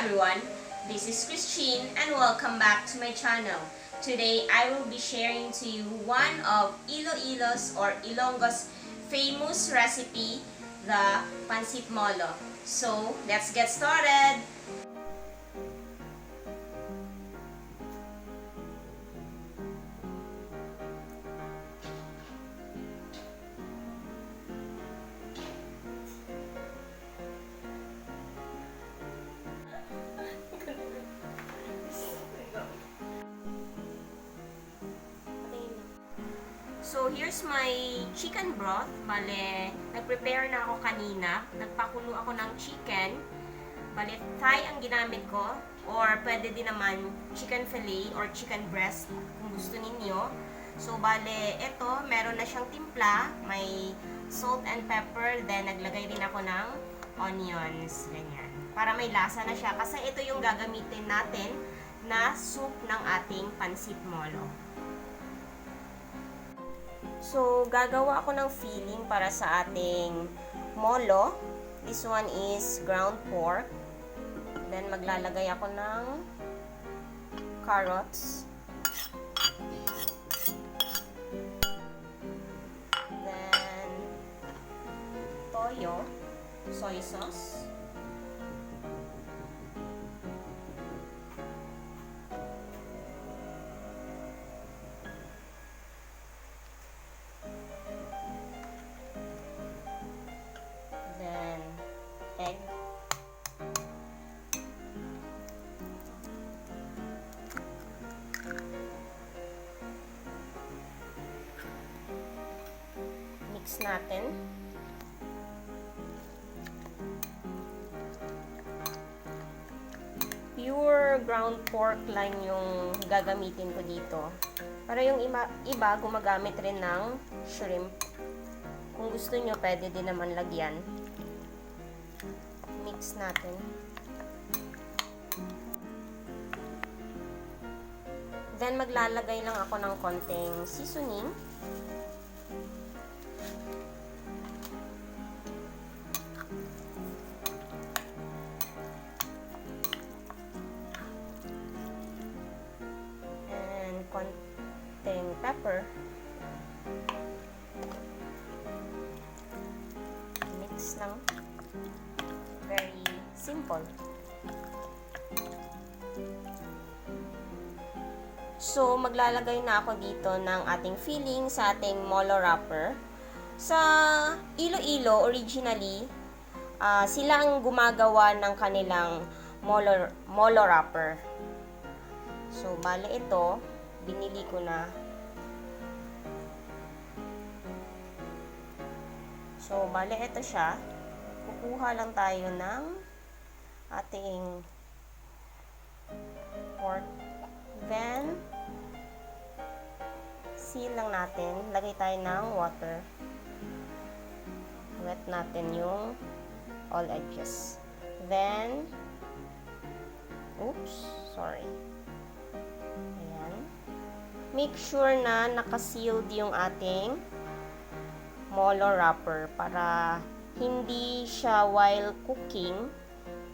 everyone, this is Christine and welcome back to my channel. Today I will be sharing to you one of Iloilo's or Ilonggo's famous recipe, the Pancit Molo. So let's get started! So, here's my chicken broth. Bale, nag-prepare na ako kanina. Nagpakulo ako ng chicken. Bale, thigh ang ginamit ko. Or, pwede din naman chicken fillet or chicken breast kung gusto ninyo. So, bale, ito, meron na siyang timpla. May salt and pepper. Then, naglagay din ako ng onions. Ganyan. Para may lasa na siya. Kasi ito yung gagamitin natin na soup ng ating Pancit Molo. So, gagawa ako ng filling para sa ating molo. This one is ground pork. Then, maglalagay ako ng carrots. Then, toyo, soy sauce. Egg. Mix natin. Pure ground pork lang yung gagamitin ko dito. Para yung iba gumagamit rin ng shrimp. Kung gusto nyo, pwede din naman lagyan. Mix natin. Then, maglalagay lang ako ng konting seasoning. And konting pepper. Mix lang. Very simple. So, maglalagay na ako dito ng ating filling sa ating molo wrapper. Sa Iloilo, originally, sila ang gumagawa ng kanilang molo wrapper. So, bale ito, binili ko na. So, bale ito siya. Kukuha lang tayo ng ating pork. Then, seal lang natin. Lagay tayo ng water. Wet natin yung all edges. Then, oops, sorry. Ayan. Make sure na naka-sealed yung ating molo wrapper para hindi siya while cooking,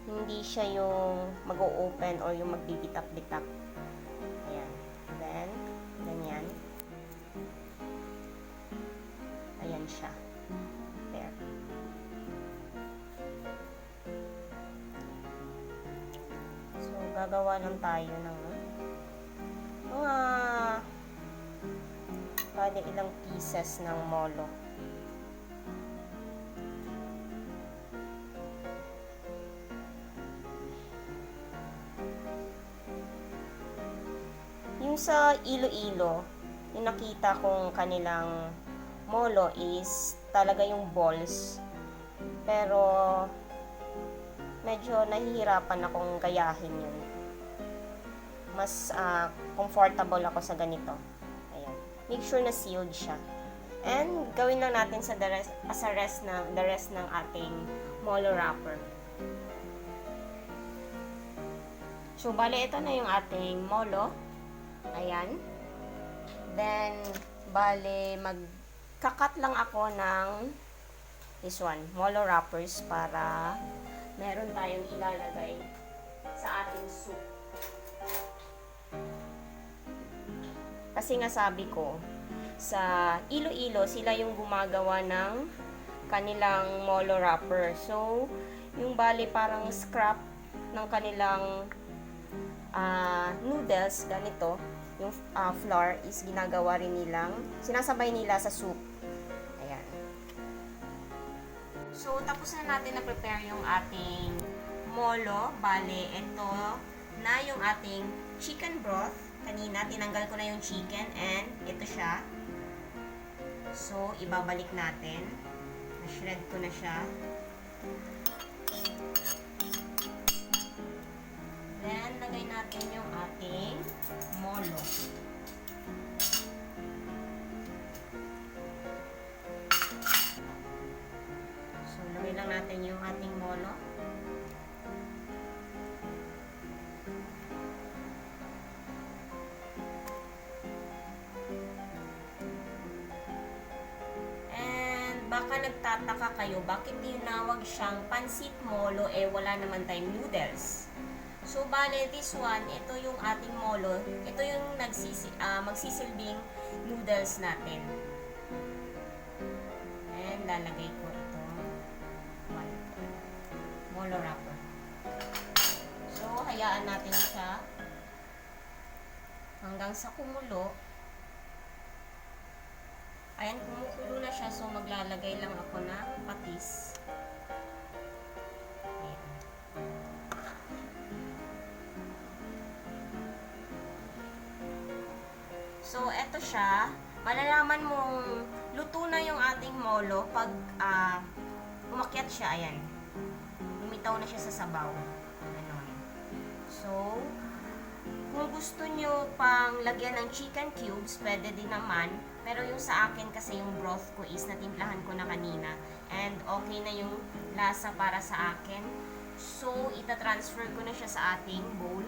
hindi siya yung mag-o-open or yung magbibitak-bitak. Ayan. Then, ganyan. Ayan siya. There. So, gagawa lang tayo ng mga bali ilang pieces ng molo. Yung sa Iloilo, yung nakita kong kanilang molo is talaga yung balls. Pero, medyo nahihirapan akong gayahin yun. Mas comfortable ako sa ganito. Ayan. Make sure na sealed siya. And, gawin lang natin sa the rest ng ating molo wrapper. So, bale, ito na yung ating molo. Ayan. Then, bale, magkakat lang ako ng this one, molo wrappers para meron tayong ilalagay sa Kasi nga sabi ko, sa Iloilo, sila yung gumagawa ng kanilang molo wrapper. So, yung bali parang scrap ng kanilang noodles, ganito, yung flour is ginagawa rin nilang, sinasabay nila sa soup. Ayan. So, tapos na natin na prepare yung ating molo. Bale, ito na yung ating chicken broth. Kanina, tinanggal ko na yung chicken and ito siya. So, ibabalik natin. Na-shred ko na siya. Then, lagay natin yung ating molo. So, lagay lang natin yung ating molo. Baka nagtataka kayo, bakit tinawag siyang Pancit Molo, wala naman tayong noodles. So, bale, this one, ito yung ating molo, ito yung magsisilbing noodles natin. And, lalagay ko ito, molo wrapper. So, hayaan natin siya hanggang sa kumulo. Ayan, kumukulo na siya. So, maglalagay lang ako ng patis. Ayan. So, eto siya. Malalaman mong luto na yung ating molo pag umakyat siya. Ayan. Lumitaw na siya sa sabaw. Ganon. So, kung gusto nyo pang lagyan ng chicken cubes, pwede din naman. Pero yung sa akin kasi yung broth ko is natimplahan ko na kanina. And okay na yung lasa para sa akin. So, ita-transfer ko na siya sa ating bowl.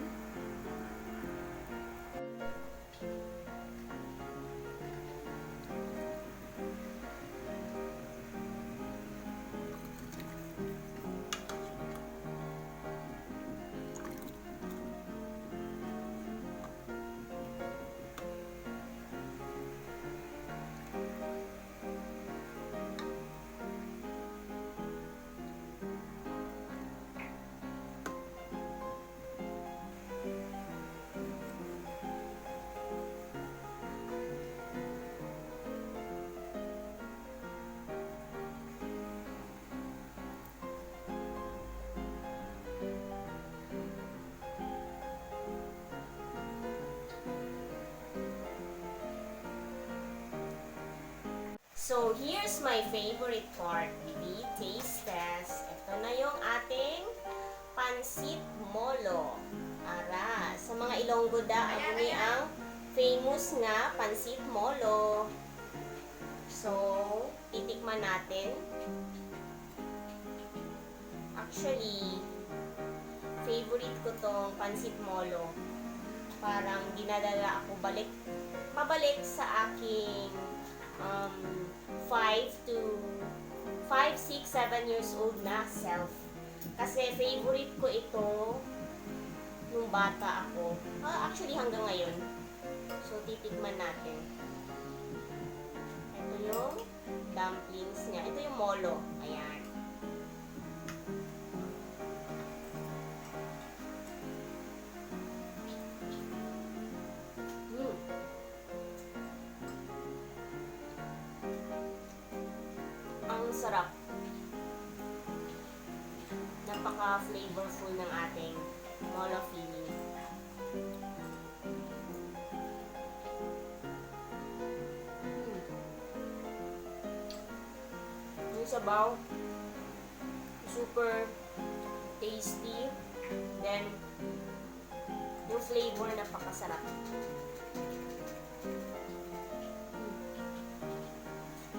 So, here's my favorite part, the taste test. Ito na yung ating Pancit Molo. Ara, sa mga Ilonggo da, ano ni ang famous nga Pancit Molo. So, titikman natin. Actually, favorite ko tong Pancit Molo. Parang dinadala ako pabalik sa aking 5, 6, 7 years old na self. Kasi favorite ko ito nung bata ako. Actually hanggang ngayon. So titikman natin. Ito yung dumplings niya. Ito yung molo. Ayan. Ang sarap. Napaka-flavorful ng ating molo filling. Yung sabaw, super tasty. Then, yung flavor napakasarap.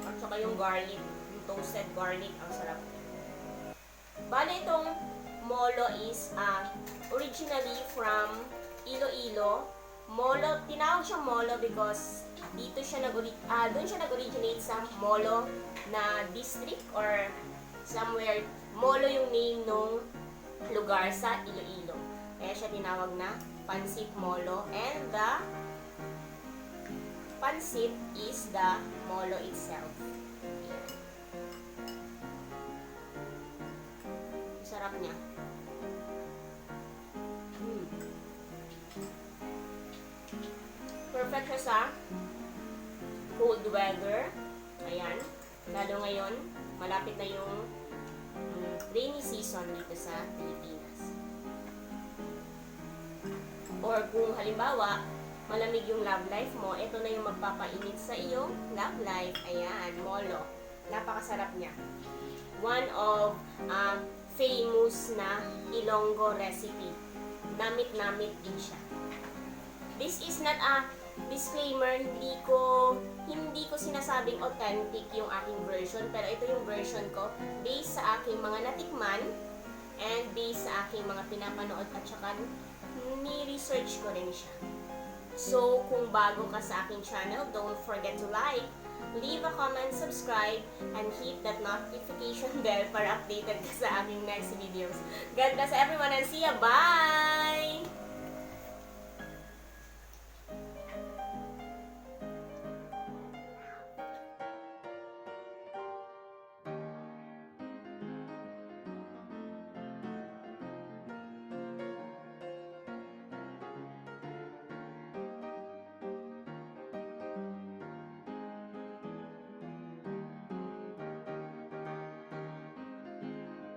At saka yung garlic, toasted garlic, ang sarap. Bale, itong molo is originally from Iloilo. Molo, tinawag siyang molo because dito siya doon siya nag-originate sa Molo na district or somewhere. Molo yung name nung lugar sa Iloilo. Kaya siya tinawag na Pancit Molo. And the pancit is the molo itself. Ayan. Sarap niya. Perfect siya sa cold weather. Ayan. Lalo ngayon, malapit na yung rainy season dito sa Pilipinas. Or kung halimbawa, malamig yung love life mo, ito na yung magpapainit sa iyong love life. Ayan, molo. Napakasarap niya. One of famous na Ilonggo recipe. Namit-namit din siya. This is not a disclaimer, hindi ko sinasabing authentic yung aking version, pero ito yung version ko based sa aking mga natikman and based sa aking mga pinapanood at saka ni-research ko rin siya. So, kung bago ka sa aking channel, don't forget to like, leave a comment, subscribe, and hit that notification bell para updated ka sa aking next videos. God bless everyone and see ya! Bye!